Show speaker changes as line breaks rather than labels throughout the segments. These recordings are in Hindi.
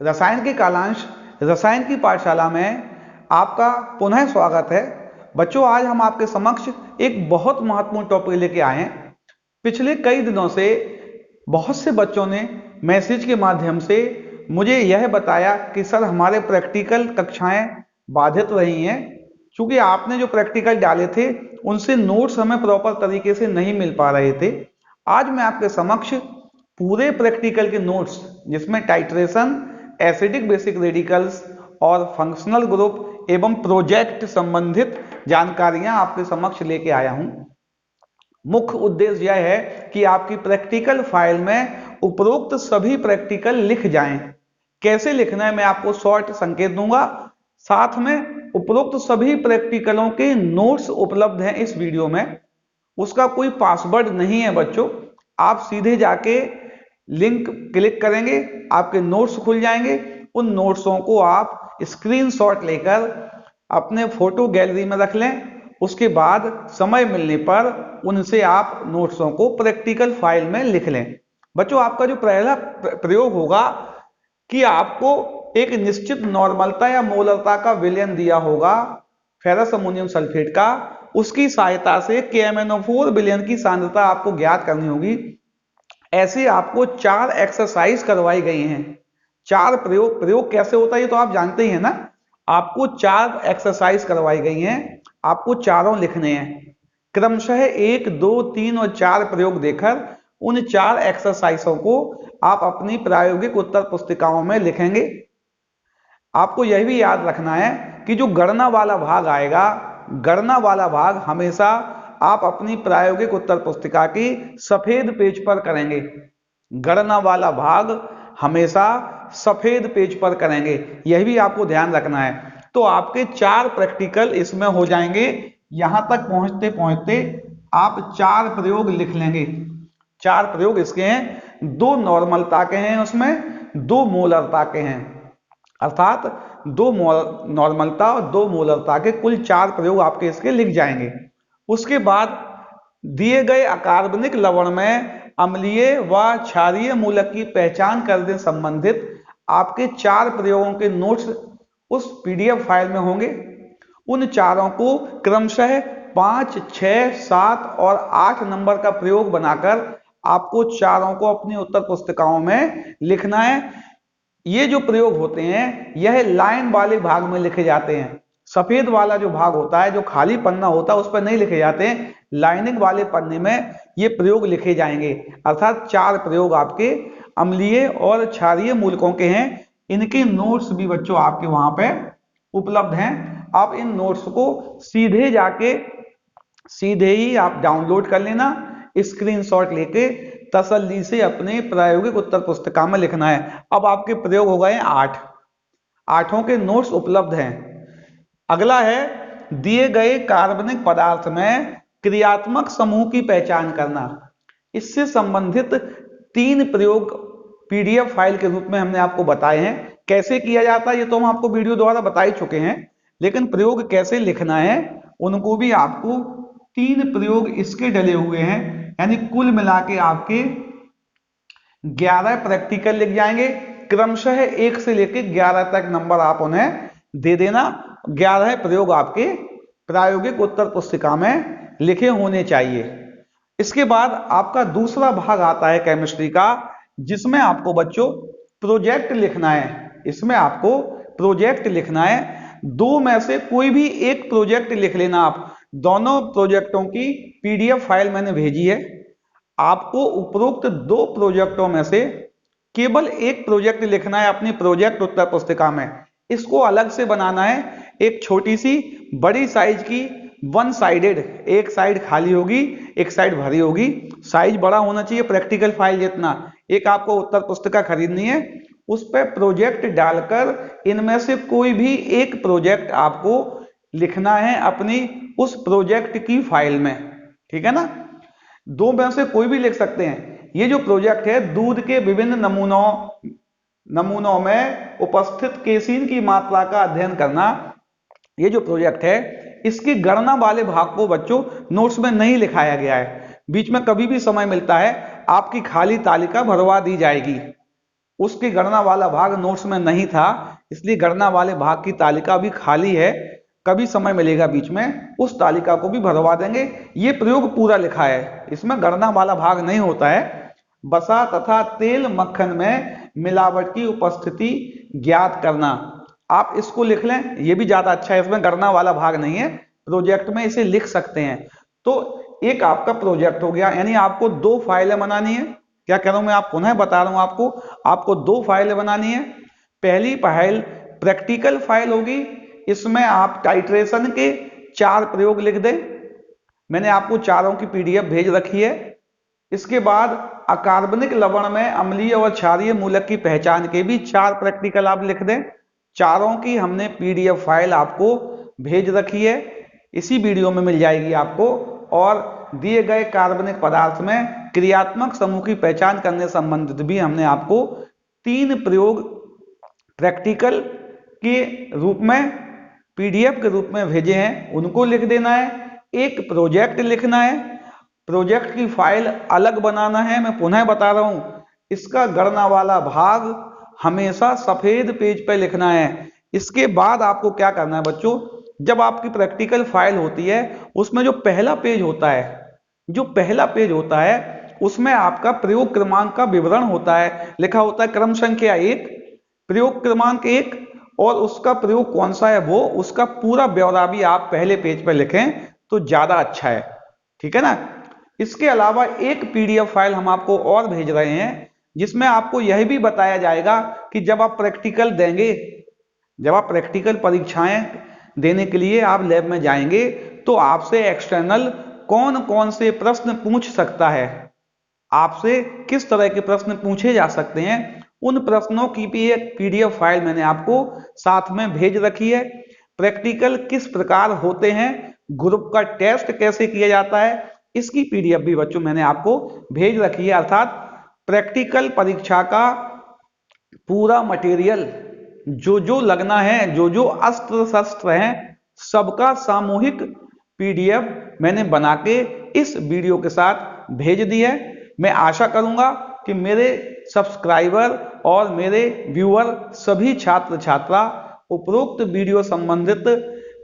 रसायन के कालांश रसायन की पाठशाला में आपका पुनः स्वागत है। बच्चों, आज हम आपके समक्ष एक बहुत महत्वपूर्ण टॉपिक लेके आए हैं। पिछले कई दिनों से बहुत से बच्चों ने मैसेज के माध्यम से मुझे यह बताया कि सर हमारे प्रैक्टिकल कक्षाएं बाधित रही हैं, क्योंकि आपने जो प्रैक्टिकल डाले थे उनसे नोट्स हमें प्रॉपर तरीके से नहीं मिल पा रहे थे। आज मैं आपके समक्ष पूरे प्रैक्टिकल के नोट्स, जिसमें टाइट्रेशन, एसिडिक बेसिक रेडिकल्स और फंक्शनल ग्रुप एवं प्रोजेक्ट संबंधित जानकारियां आपके समक्ष लेके आया हूं। मुख्य उद्देश्य यह है कि आपकी प्रैक्टिकल फाइल में उपरोक्त सभी प्रैक्टिकल लिख जाएं। कैसे लिखना है मैं आपको शॉर्ट संकेत दूंगा। साथ में उपरोक्त सभी प्रैक्टिकलों के नोट्स उपलब्ध हैं इस वीडियो में। उसका कोई पासवर्ड नहीं है बच्चों, आप सीधे जाके लिंक क्लिक करेंगे, आपके नोट्स खुल जाएंगे। उन नोट्सों को आप स्क्रीनशॉट लेकर अपने फोटो गैलरी में रख लें। उसके बाद समय मिलने पर उनसे आप नोट्सों को प्रैक्टिकल फाइल में लिख लें। बच्चों, आपका जो पहला प्रयोग होगा कि आपको एक निश्चित नॉर्मलता या मोलरता का विलयन दिया होगा फेरस अमोनियम सल्फेट का। उसकी सहायता से KMnO4 विलयन की सांद्रता आपको ज्ञात करनी होगी। ऐसे आपको 4 एक्सरसाइज करवाई गई हैं। 4 प्रयोग कैसे होता है ये तो आप जानते ही हैं ना। आपको 4 एक्सरसाइज करवाई गई हैं, आपको चारों लिखने हैं। क्रमशः 1, 2, 3 और 4 प्रयोग देकर उन 4 एक्सरसाइजों को आप अपनी प्रायोगिक उत्तर पुस्तिकाओं में लिखेंगे। आपको यह भी याद रखना है कि जो गणना वाला भाग आएगा, गणना वाला भाग हमेशा आप अपनी प्रायोगिक उत्तर पुस्तिका की सफेद पेज पर करेंगे। गणना वाला भाग हमेशा सफेद पेज पर करेंगे, यह भी आपको ध्यान रखना है। तो आपके 4 प्रैक्टिकल इसमें हो जाएंगे। यहां तक पहुंचते पहुंचते आप 4 प्रयोग लिख लेंगे। 4 प्रयोग इसके हैं, 2 नॉर्मलता के हैं, उसमें 2 मोलरता के हैं। अर्थात 2 नॉर्मलता और 2 मोलरता के कुल 4 प्रयोग आपके इसके लिख जाएंगे। उसके बाद दिए गए अकार्बनिक लवण में अम्लीय व क्षारीय मूलक की पहचान करने संबंधित आपके 4 प्रयोगों के नोट्स उस PDF फाइल में होंगे। उन चारों को क्रमशः 5, 6, 7 और 8 नंबर का प्रयोग बनाकर आपको चारों को अपनी उत्तर पुस्तिकाओं में लिखना है। ये जो प्रयोग होते हैं यह लाइन वाले भाग में लिखे जाते हैं। सफेद वाला जो भाग होता है, जो खाली पन्ना होता है, उस पर नहीं लिखे जाते हैं। लाइनिंग वाले पन्ने में ये प्रयोग लिखे जाएंगे। अर्थात 4 प्रयोग आपके अम्लीय और क्षारीय मूलकों के हैं। इनके नोट्स भी बच्चों आपके वहां पे उपलब्ध हैं। आप इन नोट्स को सीधे ही आप डाउनलोड कर लेना, स्क्रीनशॉट लेके तसल्ली से अपने प्रायोगिक उत्तर पुस्तिका में लिखना है। अब आपके प्रयोग हो गए 8। 8 के नोट्स उपलब्ध हैं। अगला है दिए गए कार्बनिक पदार्थ में क्रियात्मक समूह की पहचान करना। इससे संबंधित 3 प्रयोग PDF फाइल के रूप में हमने आपको बताए हैं। कैसे किया जाता है ये तो हम आपको वीडियो द्वारा बता ही चुके हैं, लेकिन प्रयोग कैसे लिखना है उनको भी आपको 3 प्रयोग इसके डले हुए हैं। यानी कुल मिला के आपके 11 प्रैक्टिकल लिख जाएंगे। क्रमशः 1 से लेकर 11 तक नंबर आप उन्हें दे देना। 11 प्रयोग आपके प्रायोगिक उत्तर पुस्तिका में लिखे होने चाहिए। इसके बाद आपका दूसरा भाग आता है केमिस्ट्री का, जिसमें आपको बच्चों प्रोजेक्ट लिखना है। इसमें आपको प्रोजेक्ट लिखना है। 2 में से कोई भी एक प्रोजेक्ट लिख लेना। आप दोनों प्रोजेक्टों की PDF फाइल मैंने भेजी है। आपको उपरोक्त 2 प्रोजेक्टों में से केवल एक प्रोजेक्ट लिखना है अपनी प्रोजेक्ट उत्तर पुस्तिका में। इसको अलग से बनाना है। एक छोटी सी बड़ी साइज की 1 साइडेड, एक साइड खाली होगी, एक साइड भरी होगी। साइज बड़ा होना चाहिए प्रैक्टिकल फाइल जितना। एक आपको उत्तर पुस्तिका खरीदनी है, उस पर प्रोजेक्ट डालकर इनमें से कोई भी एक प्रोजेक्ट आपको लिखना है अपनी उस प्रोजेक्ट की फाइल में। ठीक है ना। 2 में से कोई भी लिख सकते हैं। ये जो प्रोजेक्ट है, दूध के विभिन्न नमूनों में उपस्थित केसीन की मात्रा का अध्ययन करना, ये जो प्रोजेक्ट है इसकी गणना वाले भाग को बच्चों नोट्स में नहीं लिखाया गया है। बीच में कभी भी समय मिलता है आपकी खाली तालिका भरवा दी जाएगी। उसकी गणना वाला भाग नोट्स में नहीं था, इसलिए गणना वाले भाग की तालिका भी खाली है। कभी समय मिलेगा बीच में उस तालिका को भी भरवा देंगे। ये प्रयोग पूरा लिखा है, इसमें गणना वाला भाग नहीं होता है। वसा तथा तेल मक्खन में मिलावट की उपस्थिति ज्ञात करना, आप इसको लिख लें, ये भी ज्यादा अच्छा है, इसमें गणना वाला भाग नहीं है, प्रोजेक्ट में इसे लिख सकते हैं। तो एक आपका प्रोजेक्ट हो गया, यानी आपको 2 फाइलें बनानी है। क्या कह रहा हूं मैं, आप पुनः बता रहा हूं आपको 2 फाइलें बनानी है। पहली फाइल प्रैक्टिकल फाइल होगी, इसमें आप टाइट्रेशन के 4 प्रयोग लिख दें। मैंने आपको चारों की पीडीएफ भेज रखी है। इसके बाद अकार्बनिक लवण में अम्लीय और क्षारीय मूलक की पहचान के भी 4 प्रैक्टिकल आप लिख दें। चारों की हमने पीडीएफ फाइल आपको भेज रखी है, इसी वीडियो में मिल जाएगी आपको। और दिए गए कार्बनिक पदार्थ में क्रियात्मक समूह की पहचान करने संबंधित भी हमने आपको 3 प्रयोग प्रैक्टिकल के रूप में पीडीएफ के रूप में भेजे हैं, उनको लिख देना है। एक प्रोजेक्ट लिखना है, प्रोजेक्ट की फाइल अलग बनाना है। मैं पुनः बता रहा हूं, इसका गणना वाला भाग हमेशा सफेद पेज पर लिखना है। इसके बाद आपको क्या करना है बच्चों, जब आपकी प्रैक्टिकल फाइल होती है उसमें जो पहला पेज होता है उसमें आपका प्रयोग क्रमांक का विवरण होता है, लिखा होता है क्रम संख्या 1, प्रयोग क्रमांक 1, और उसका प्रयोग कौन सा है वो, उसका पूरा ब्यौरा भी आप पहले पेज पर लिखें तो ज्यादा अच्छा है, ठीक है ना। इसके अलावा एक पीडीएफ फाइल हम आपको और भेज रहे हैं, जिसमें आपको यह भी बताया जाएगा कि जब आप प्रैक्टिकल देंगे, जब आप प्रैक्टिकल परीक्षाएं देने के लिए आप लैब में जाएंगे तो आपसे एक्सटर्नल कौन कौन से प्रश्न पूछ सकता है, आपसे किस तरह के प्रश्न पूछे जा सकते हैं, उन प्रश्नों की भी एक पीडीएफ फाइल मैंने आपको साथ में भेज रखी है। प्रैक्टिकल किस प्रकार होते हैं, ग्रुप का टेस्ट कैसे किया जाता है, इसकी पीडीएफ भी बच्चों मैंने आपको भेज रखी है। अर्थात प्रैक्टिकल परीक्षा का पूरा मटेरियल जो जो लगना है, जो जो अस्त्र शस्त्र हैं, सबका सामूहिक पीडीएफ मैंने बना के इस वीडियो के साथ भेज दी है। मैं आशा करूंगा कि मेरे सब्सक्राइबर और मेरे व्यूअर सभी छात्र छात्रा उपरोक्त वीडियो संबंधित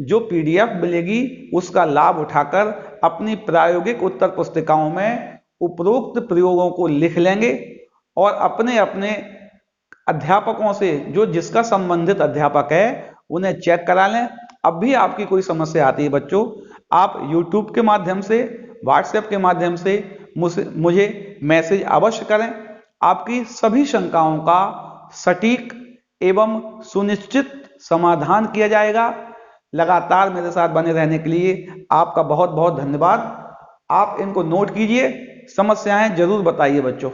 जो पीडीएफ मिलेगी उसका लाभ उठाकर अपनी प्रायोगिक उत्तर पुस्तिकाओं में उपरोक्त प्रयोगों को लिख लेंगे और अपने अपने अध्यापकों से, जो जिसका संबंधित अध्यापक है, उन्हें चेक करा लें। अब भी आपकी कोई समस्या आती है बच्चों, आप YouTube के माध्यम से, WhatsApp के माध्यम से मुझे मैसेज अवश्य करें। आपकी सभी शंकाओं का सटीक एवं सुनिश्चित समाधान किया जाएगा। लगातार मेरे साथ बने रहने के लिए आपका बहुत बहुत धन्यवाद। आप इनको नोट कीजिए, समस्याएं जरूर बताइए बच्चों।